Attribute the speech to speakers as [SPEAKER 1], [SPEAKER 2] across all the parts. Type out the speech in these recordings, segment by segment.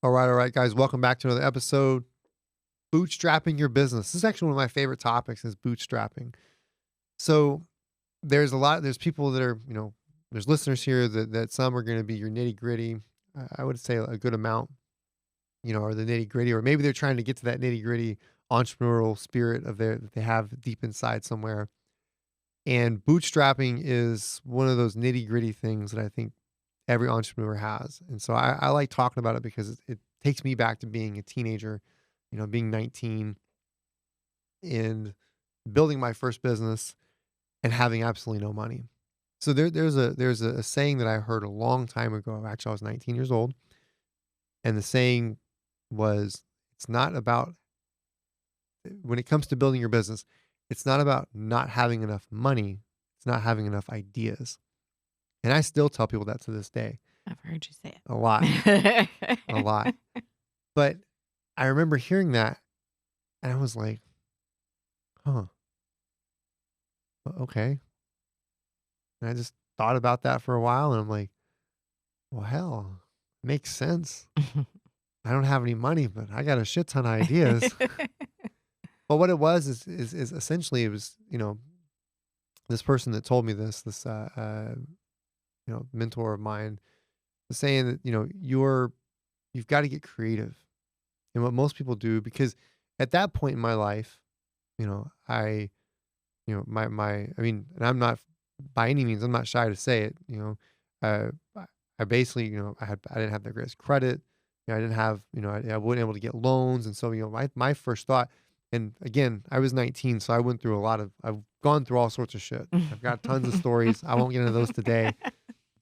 [SPEAKER 1] All right, guys. Welcome back to another episode. Bootstrapping your business. This is actually one of my favorite topics is bootstrapping. So there's people that are, there's listeners here that some are going to be your nitty gritty. I would say a good amount, are the nitty gritty, or maybe they're trying to get to that nitty gritty entrepreneurial spirit of their that they have deep inside somewhere. And bootstrapping is one of those nitty gritty things that I think every entrepreneur has. And so I like talking about it because it takes me back to being a teenager, being 19 and building my first business and having absolutely no money. So there's a saying that I heard a long time ago. Actually, I was 19 years old, and the saying was, "It's not about when it comes to building your business, it's not about not having enough money. It's not having enough ideas." And I still tell people that to this day,
[SPEAKER 2] I've heard you say
[SPEAKER 1] a lot, a lot.
[SPEAKER 2] it.
[SPEAKER 1] But I remember hearing that, and I was like, "Huh, okay." And I just thought about that for a while, and I'm like, "Well, hell, makes sense. I don't have any money, but I got a shit ton of ideas." But what it was is essentially it was, this person that told me this mentor of mine was saying that, you've got to get creative. And what most people do, because at that point in my life, I, I mean, and I'm not by any means, I'm not shy to say it, I basically, I didn't have the greatest credit. I didn't have, I wasn't able to get loans. And so, my first thought, and again, I was 19, so I went through I've gone through all sorts of shit. I've got tons of stories. I won't get into those today.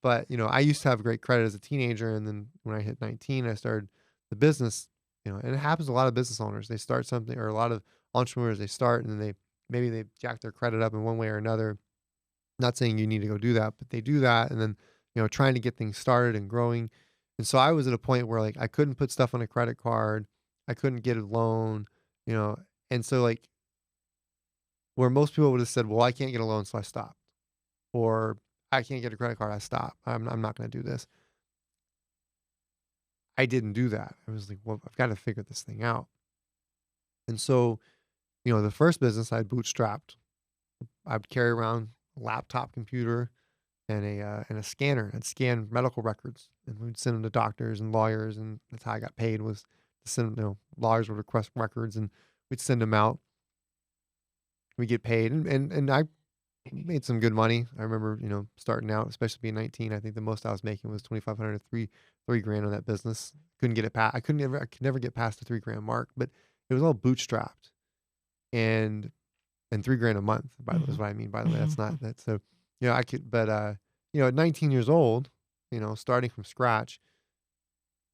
[SPEAKER 1] But, I used to have great credit as a teenager. And then when I hit 19, I started the business, and it happens to a lot of business owners. They start something, or a lot of entrepreneurs, they start and then maybe they jack their credit up in one way or another. Not saying you need to go do that, but they do that. And then, trying to get things started and growing. And so I was at a point where like I couldn't put stuff on a credit card. I couldn't get a loan, you know, and so like where most people would have said, well, I can't get a loan, so I stopped. Or I can't get a credit card, I stop. I'm not going to do this. I didn't do that. I was like, well, I've got to figure this thing out. And so, the first business I bootstrapped. I'd carry around a laptop computer and a scanner. I'd scan medical records, and we'd send them to doctors and lawyers, and that's how I got paid was to send. Lawyers would request records, and we'd send them out. We get paid, and I made some good money. I remember, starting out, especially being 19. I think the most I was making was 2,500 to three grand on that business. Couldn't get it past. I could never get past the 3 grand mark, but it was all bootstrapped, and 3 grand a month, by the way, is
[SPEAKER 2] Mhm.
[SPEAKER 1] what I mean, by the way. That's not that so, I could but, at 19 years old, starting from scratch,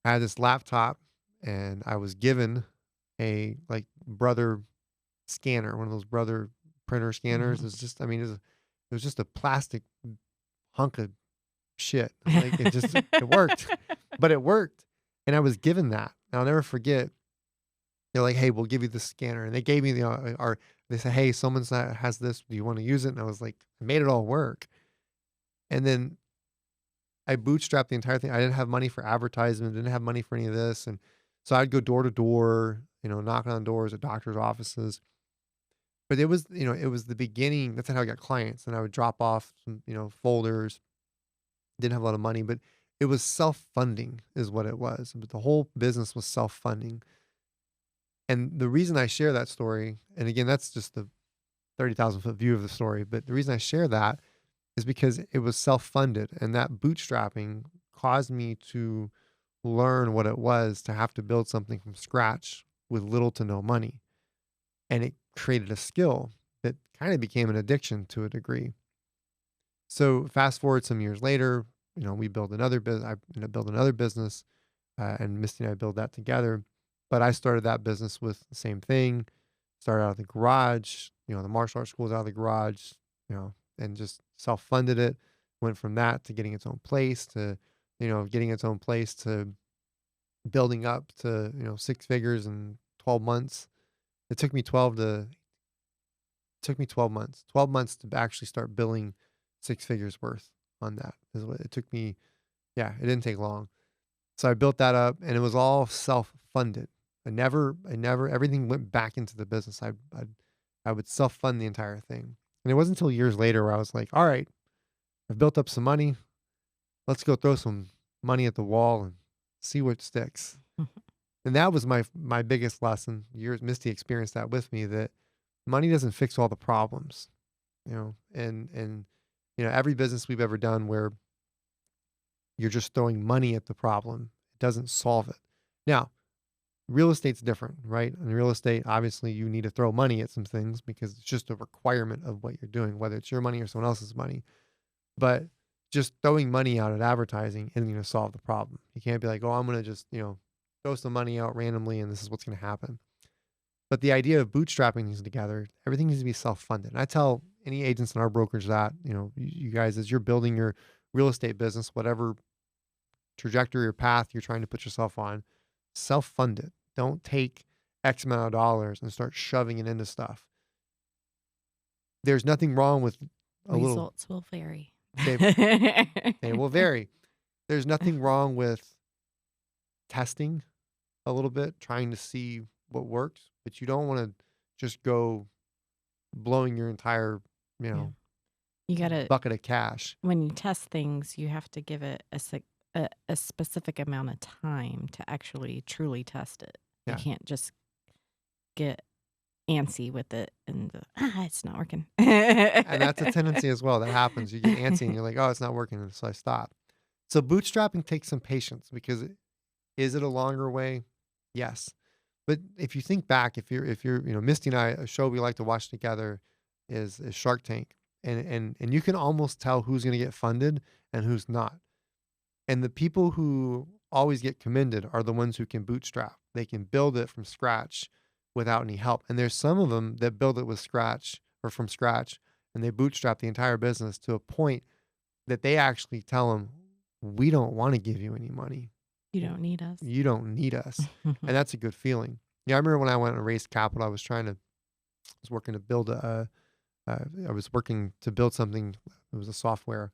[SPEAKER 1] I had this laptop and I was given a, like, Brother scanner, one of those Brother printer scanners.
[SPEAKER 2] Mhm.
[SPEAKER 1] It's just I mean, it was just a plastic hunk of shit. Like, it worked, but it worked, and I was given that, and I'll never forget. They're like, "Hey, we'll give you the scanner," and they gave me or they said, "Hey, someone's has this. Do you want to use it?" And I was like, I made it all work, and then I bootstrapped the entire thing. I didn't have money for advertisement, didn't have money for any of this, and so I'd go door to door, knocking on doors at doctors' offices. But it was the beginning. That's how I got clients, and I would drop off some, folders. Didn't have a lot of money, but it was self funding, is what it was. But the whole business was self funding. And the reason I share that story, and again, that's just the 30,000-foot view of the story. But the reason I share that is because it was self-funded, and that bootstrapping caused me to learn what it was to have to build something from scratch with little to no money. And it created a skill that kind of became an addiction to a degree. So fast forward some years later, we build another business. I ended up building another business, and Misty and I build that together. But I started that business with the same thing. Started out of the garage, the martial arts school was out of the garage, and just self-funded it. Went from that to getting its own place to, getting its own place to building up to, 6 figures in 12 months. It took me 12 months, 12 months to actually start billing 6 figures worth on that is what it took me. Yeah, it didn't take long. So I built that up, and it was all self-funded. Everything went back into the business. I would self-fund the entire thing. And it wasn't until years later where I was like, all right, I've built up some money. Let's go throw some money at the wall and see what sticks. And that was my biggest lesson. Misty experienced that with me, that money doesn't fix all the problems, and every business we've ever done where you're just throwing money at the problem, it doesn't solve it. Now, real estate's different, right? In real estate, obviously you need to throw money at some things because it's just a requirement of what you're doing, whether it's your money or someone else's money. But just throwing money out at advertising isn't going to solve the problem. You can't be like, oh, I'm going to just, throw some money out randomly and this is what's going to happen. But the idea of bootstrapping things together, everything needs to be self-funded. And I tell any agents in our brokerage that, you guys, as you're building your real estate business, whatever trajectory or path you're trying to put yourself on, self-fund it. Don't take X amount of dollars and start shoving it into stuff. There's nothing wrong with
[SPEAKER 2] Results will vary.
[SPEAKER 1] They will vary. There's nothing wrong with testing a little bit, trying to see what works, but you don't want to just go blowing your entire,
[SPEAKER 2] You gotta,
[SPEAKER 1] bucket of cash.
[SPEAKER 2] when you test things, you have to give it a specific amount of time to actually truly test it.
[SPEAKER 1] Yeah.
[SPEAKER 2] You can't just get antsy with it and it's not working.
[SPEAKER 1] And that's a tendency as well. That happens. You get antsy and you're like, oh, it's not working. So I stop. So bootstrapping takes some patience because is it a longer way? Yes. But if you think back, if you're, Misty and I, a show we like to watch together is Shark Tank. And you can almost tell who's going to get funded and who's not. And the people who always get commended are the ones who can bootstrap. They can build it from scratch without any help. And there's some of them that build it from scratch, and they bootstrap the entire business to a point that they actually tell them, we don't want to give you any money.
[SPEAKER 2] You don't need us.
[SPEAKER 1] You don't need us. And that's a good feeling. Yeah, I remember when I went and raised capital, I was working to build something. It was a software.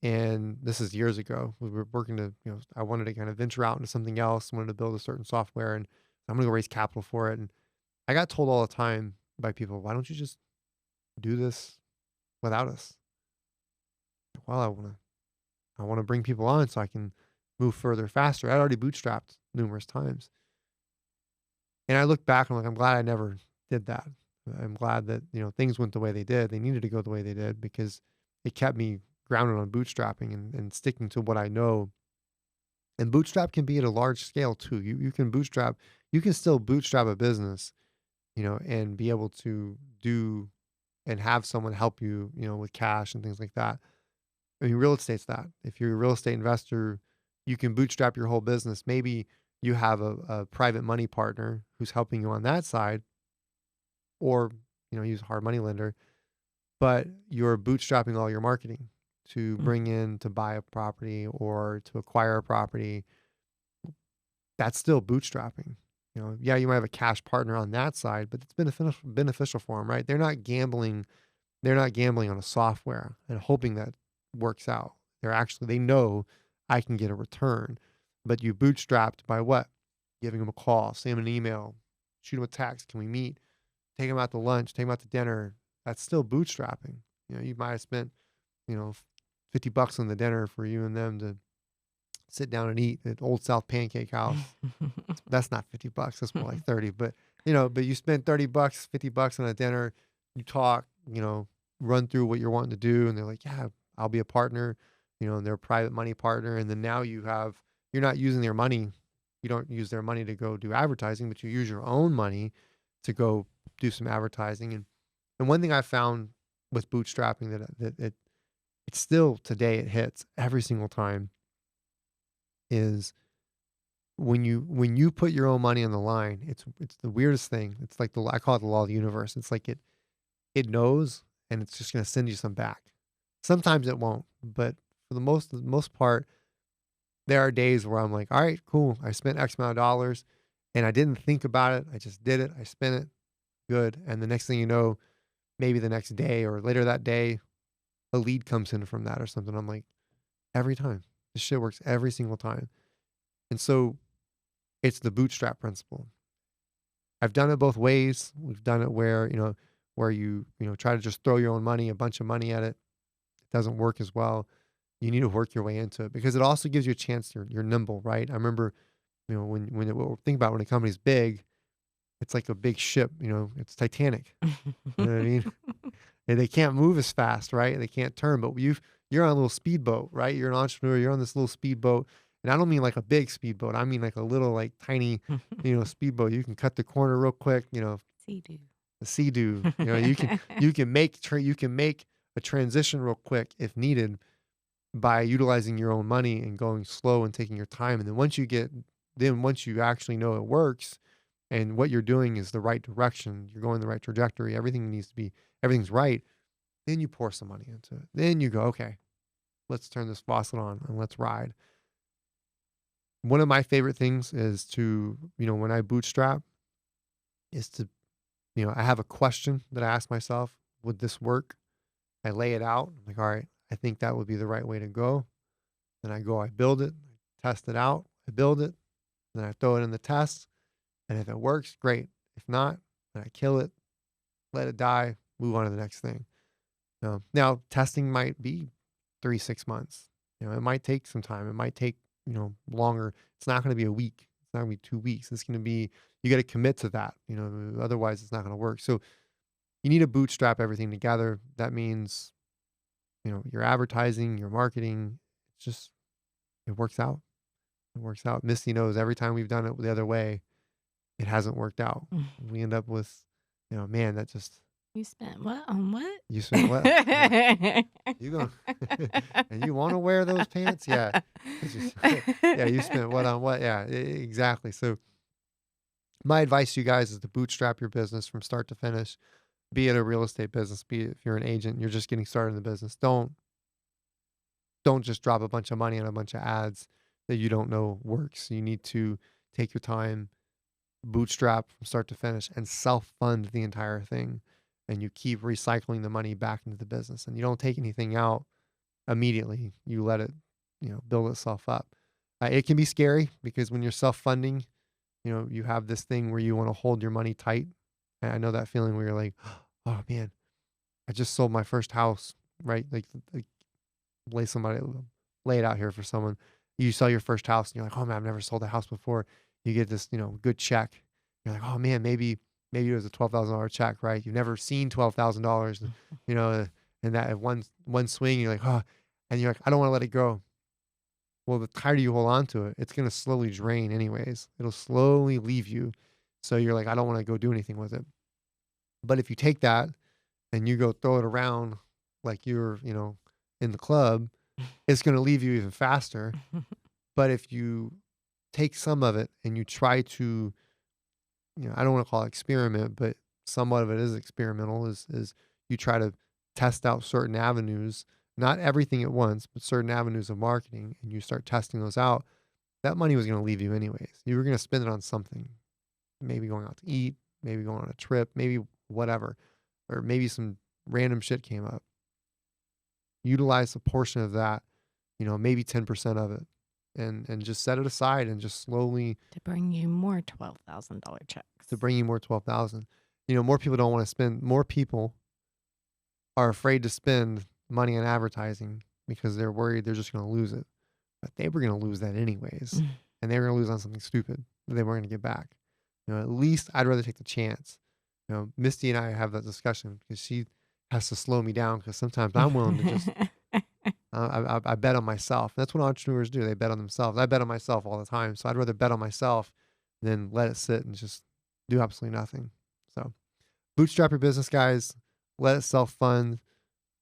[SPEAKER 1] And this is years ago. We were working to, I wanted to kind of venture out into something else, wanted to build a certain software, and I'm going to go raise capital for it. And I got told all the time by people, why don't you just do this without us? Well, I want to bring people on so I can move further faster. I'd already bootstrapped numerous times. And I look back and I'm glad I never did that. I'm glad that, things went the way they did. They needed to go the way they did because it kept me grounded on bootstrapping and sticking to what I know. And bootstrap can be at a large scale too. You can still bootstrap a business, and be able to do and have someone help you, with cash and things like that. I mean, real estate's that. If you're a real estate investor, you can bootstrap your whole business. Maybe you have a private money partner who's helping you on that side, or, use a hard money lender, but you're bootstrapping all your marketing to bring in to buy a property or to acquire a property. That's still bootstrapping. Yeah, you might have a cash partner on that side, but it's beneficial for them, right? They're not gambling. They're not gambling on a software and hoping that works out. They know I can get a return, but you bootstrapped by what? Giving them a call, send them an email, shoot them a text. Can we meet? Take them out to lunch, take them out to dinner. That's still bootstrapping. You might have spent, $50 on the dinner for you and them to sit down and eat at Old South Pancake House. That's not $50. That's more like 30. But you spent $30, $50 on a dinner. You talk, run through what you're wanting to do, and they're like, yeah, I'll be a partner. And they're a private money partner. And then now you're not using their money. You don't use their money to go do advertising, but you use your own money to go do some advertising. And one thing I found with bootstrapping that it's still today, it hits every single time, is when you put your own money on the line, it's the weirdest thing. It's like I call it the law of the universe. It's like it knows, and it's just going to send you some back. Sometimes it won't, but for the most part, there are days where I'm like, all right, cool. I spent X amount of dollars and I didn't think about it. I just did it. I spent it. Good. And the next thing you know, maybe the next day or later that day, a lead comes in from that or something. I'm like, every time. This shit works every single time. And so it's the bootstrap principle. I've done it both ways. We've done it where, where you try to just throw your own money, a bunch of money at it. It doesn't work as well. You need to work your way into it because it also gives you a chance. You're nimble, right? I remember, think about when a company's big, it's like a big ship, it's Titanic. You know what I mean? And they can't move as fast, right? They can't turn, but you're on a little speedboat, right? You're an entrepreneur, you're on this little speedboat. And I don't mean like a big speedboat. I mean like a little like tiny, speedboat. You can cut the corner real quick,
[SPEAKER 2] Sea-doo.
[SPEAKER 1] the sea-doo. You can make a transition real quick if needed by utilizing your own money and going slow and taking your time. And once you actually know it works and what you're doing is the right direction, you're going the right trajectory, everything's right, then you pour some money into it. Then you go, okay, let's turn this faucet on and let's ride. One of my favorite things is to, when I bootstrap, is to, I have a question that I ask myself, would this work? I lay it out. I'm like, all right, I think that would be the right way to go. Then I build it, test it out, I build it, then I throw it in the test. And if it works, great. If not, then I kill it, let it die, move on to the next thing. Now, testing might be 3-6 months. It might take some time. It might take, longer. It's not going to be a week. It's not going to be 2 weeks. It's going to be, you got to commit to that, otherwise it's not going to work. So you need to bootstrap everything together. That means, your advertising, your marketing, it's just, it works out. It works out. Misty knows every time we've done it the other way, it hasn't worked out. We end up with, man, that just,
[SPEAKER 2] You spent what on what?
[SPEAKER 1] you spent what? Yeah. You go, and you want to wear those pants? Yeah. Yeah, you spent what on what? Yeah, exactly. So my advice to you guys is to bootstrap your business from start to finish. Be it a real estate business, be it if you're an agent, you're just getting started in the business. Don't just drop a bunch of money on a bunch of ads that you don't know works. You need to take your time, bootstrap from start to finish, and self-fund the entire thing. And you keep recycling the money back into the business. And you don't take anything out immediately. You let it, build itself up. It can be scary because when you're self-funding, you have this thing where you want to hold your money tight. And I know that feeling where you're like, oh man, I just sold my first house, right? Like lay it out here for someone. You sell your first house and you're like, oh man, I've never sold a house before. You get this, good check. You're like, oh man, maybe it was a $12,000 check, right? You've never seen $12,000, and that one swing, you're like, oh, and you're like, I don't want to let it go. Well, the tighter you hold on to it, it's going to slowly drain anyways. It'll slowly leave you. So you're like, I don't want to go do anything with it. But if you take that and you go throw it around like you're, in the club, it's going to leave you even faster. But if you take some of it and you try to, I don't want to call it experiment, but somewhat of it is experimental, is you try to test out certain avenues, not everything at once, but certain avenues of marketing, and you start testing those out, that money was going to leave you anyways. You were going to spend it on something, maybe going out to eat, maybe going on a trip, maybe whatever, or maybe some random shit came up. Utilize a portion of that, maybe 10% of it, and just set it aside and just slowly
[SPEAKER 2] To bring you more $12,000 checks.
[SPEAKER 1] to bring you more 12,000. More people don't want to spend. More people are afraid to spend money on advertising because they're worried they're just going to lose it. But they were going to lose that anyways, and they were going to lose on something stupid that they weren't going to get back. At least I'd rather take the chance. Misty and I have that discussion because she has to slow me down because sometimes I'm willing to just. I bet on myself. That's what entrepreneurs do. They bet on themselves. I bet on myself all the time. So I'd rather bet on myself than let it sit and just do absolutely nothing. So bootstrap your business, guys. Let it self-fund.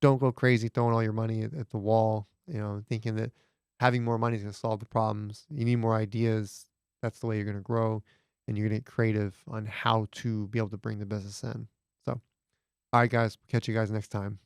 [SPEAKER 1] Don't go crazy throwing all your money at the wall, thinking that having more money is going to solve the problems. You need more ideas. That's the way you're going to grow, and you're going to get creative on how to be able to bring the business in. So, all right, guys. Catch you guys next time.